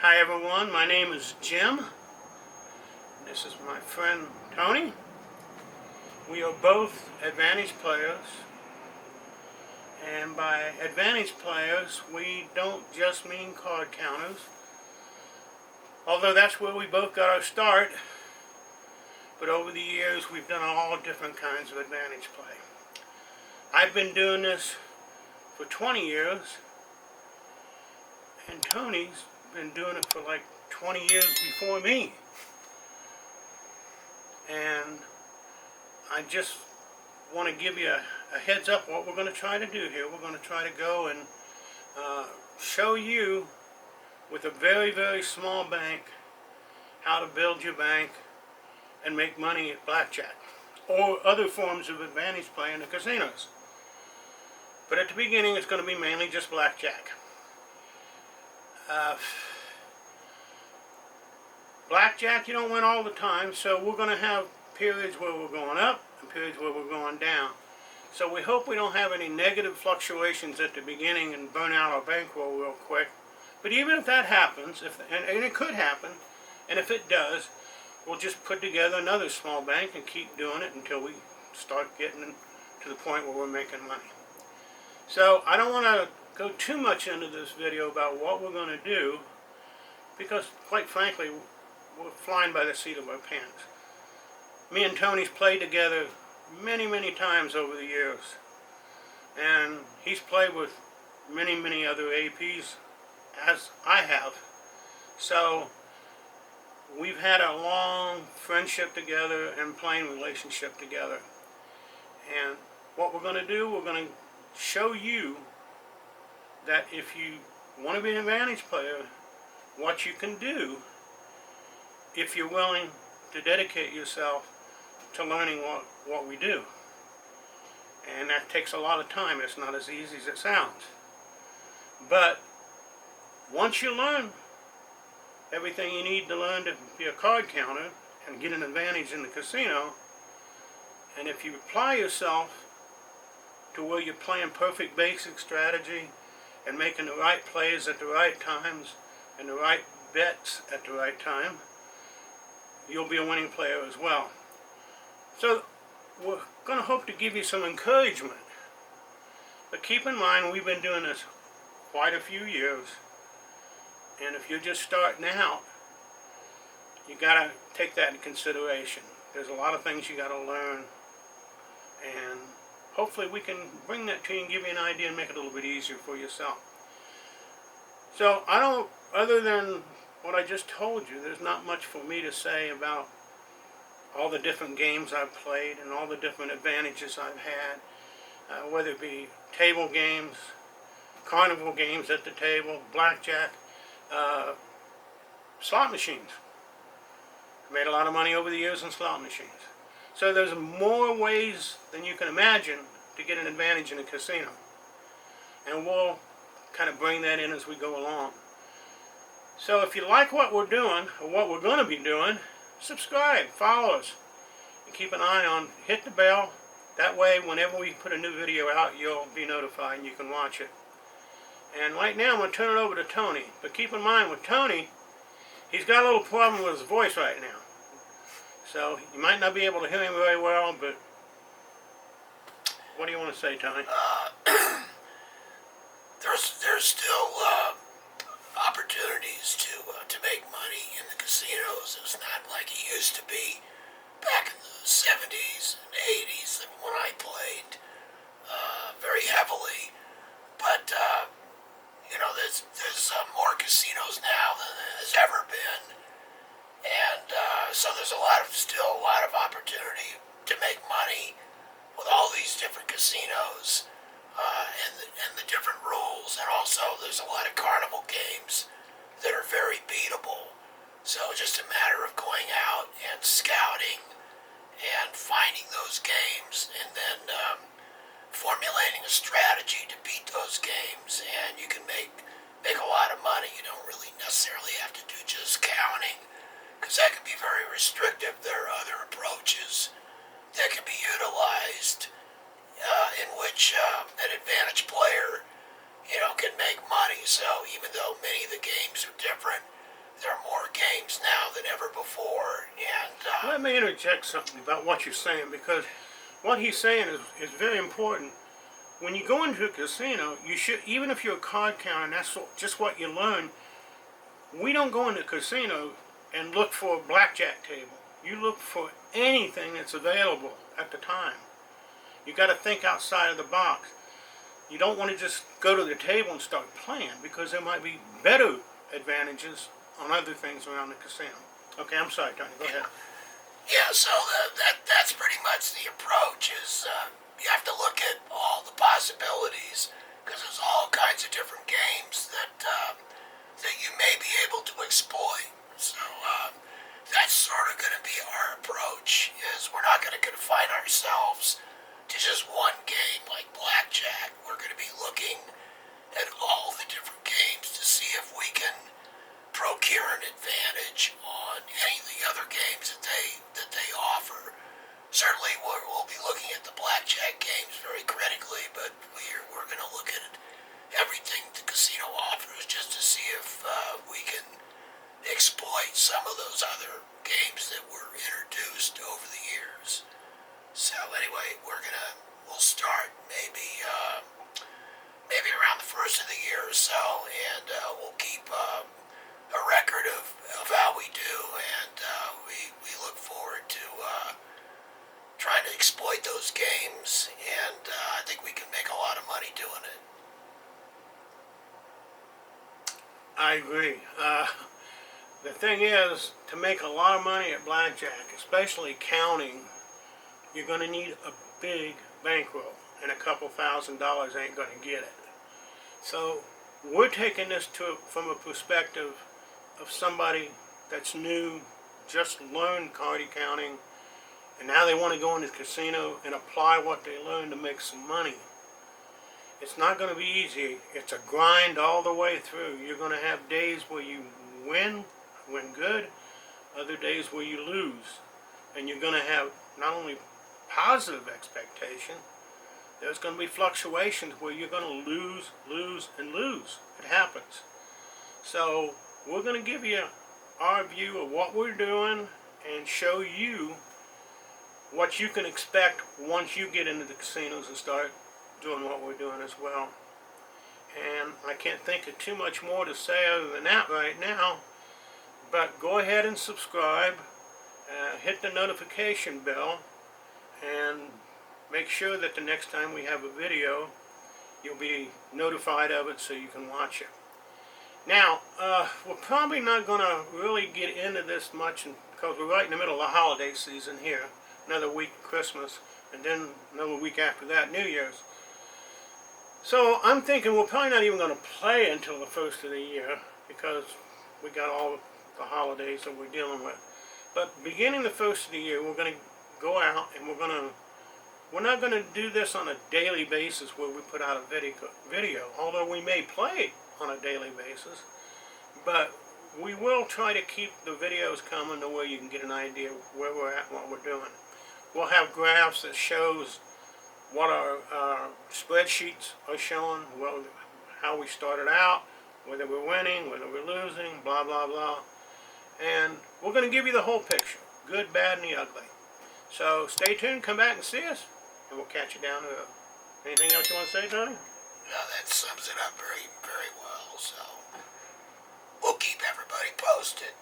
Hi everyone, my name is Jim. This is my friend Tony. We are both advantage players, and by advantage players we don't just mean card counters, although that's where we both got our start, but over the years we've done all different kinds of advantage play. I've been doing this for 20 years, and Tony's been doing it for like 20 years before me. And I just want to give you a heads up what we're going to try to do here. We're going to try to go and show you with a very, very small bank how to build your bank and make money at Blackjack or other forms of advantage play in the casinos. But at the beginning it's going to be mainly just Blackjack. Blackjack, you don't win all the time, so we're going to have periods where we're going up and periods where we're going down. So we hope we don't have any negative fluctuations at the beginning and burn out our bankroll real quick. But even if that happens, and it could happen, and if it does, we'll just put together another small bank and keep doing it until we start getting to the point where we're making money. So I don't want to go too much into this video about what we're going to do, because quite frankly we're flying by the seat of our pants. Me and Tony's played together many times over the years, and he's played with many other APs as I have. So we've had a long friendship together and playing relationship together. And what we're going to do, we're going to show you that if you want to be an advantage player, what you can do if you're willing to dedicate yourself to learning what we do. And that takes a lot of time. It's not as easy as it sounds. But once you learn everything you need to learn to be a card counter and get an advantage in the casino, and if you apply yourself to where you're playing perfect basic strategy and making the right plays at the right times and the right bets at the right time, you'll be a winning player as well. So we're going to hope to give you some encouragement. But keep in mind, we've been doing this quite a few years, and if you're just starting out, you got to take that into consideration. There's a lot of things you got to learn, and hopefully we can bring that to you and give you an idea and make it a little bit easier for yourself. So other than what I just told you, there's not much for me to say about all the different games I've played and all the different advantages I've had, whether it be table games, carnival games at the table, blackjack, slot machines. I've made a lot of money over the years in slot machines. So there's more ways than you can imagine to get an advantage in a casino. And we'll kind of bring that in as we go along. So if you like what we're doing, or what we're going to be doing, subscribe, follow us, and keep an eye on, hit the bell. That way, whenever we put a new video out, you'll be notified and you can watch it. And right now, I'm going to turn it over to Tony. But keep in mind, with Tony, he's got a little problem with his voice right now. So you might not be able to hear him very well, but what do you want to say, Tony? There's still opportunities to make money in the casinos. It's not like it used to be back in the 70s and 80s when I played very heavily. But there's more casinos now than there's ever been, and so there's still a lot of opportunity to make money with all these different casinos. And the different rules, and also there's a lot of carnival games that are very beatable. So it's just a matter of going out and scouting and finding those games, and then formulating a strategy to beat those games, and you can make a lot of money. You don't really necessarily have to do just counting, because that can be very restrictive. There are other approaches that can be utilized in which an advantage player, can make money. So even though many of the games are different, ever before. And Let me interject something about what you're saying, because what he's saying is very important. When you go into a casino, you should, even if you're a card counter, and that's just what you learn, we don't go into a casino and look for a blackjack table. You look for anything that's available at the time. You got to think outside of the box. You don't want to just go to the table and start playing, because there might be better advantages on other things around the casino. Okay, I'm sorry, Tony. Go ahead. yeah, so that's pretty much the approach. Is you have to look at all the possibilities, because there's all kinds of different games that you may be able to exploit. So that's sort of going to be our approach. Is we're not going to confine ourselves to just one game like Blackjack. We're going to be looking at all the different games to see if we can procure an advantage on any of the other games that they offer. Certainly, we'll be looking at the Blackjack games very critically, but we're going to look at everything the casino offers just to see if we can exploit some of those other games that were introduced over the years. So anyway, we'll start maybe around the first of the year or so, and we'll keep a record of how we do, and we look forward to trying to exploit those games, and I think we can make a lot of money doing it. I agree. The thing is, to make a lot of money at blackjack, especially counting, you're going to need a big bankroll, and a couple $1,000s ain't going to get it. So we're taking this from a perspective of somebody that's new, just learned card counting, and now they want to go into the casino and apply what they learned to make some money. It's not going to be easy. It's a grind all the way through. You're going to have days where you win good, other days where you lose. And you're going to have not only positive expectation, there's going to be fluctuations where you're going to lose, and lose. It happens. So we're going to give you our view of what we're doing and show you what you can expect once you get into the casinos and start doing what we're doing as well. And I can't think of too much more to say other than that right now, but go ahead and subscribe, hit the notification bell, and make sure that the next time we have a video, you'll be notified of it so you can watch it. Now, we're probably not going to really get into this much because we're right in the middle of the holiday season here. Another week Christmas, and then another week after that, New Year's. So I'm thinking we're probably not even going to play until the first of the year, because we got all the holidays that we're dealing with. But beginning the first of the year, we're going to go out and we're not going to do this on a daily basis where we put out a video, although we may play on a daily basis. But we will try to keep the videos coming to where you can get an idea where we're at and what we're doing. We'll have graphs that shows what our spreadsheets are showing, how we started out, whether we're winning, whether we're losing, blah, blah, blah. And we're going to give you the whole picture, good, bad, and the ugly. So stay tuned, come back and see us, and we'll catch you down the road. Anything else you want to say, Tony? No, that sums it up very, very well. So we'll keep everybody posted.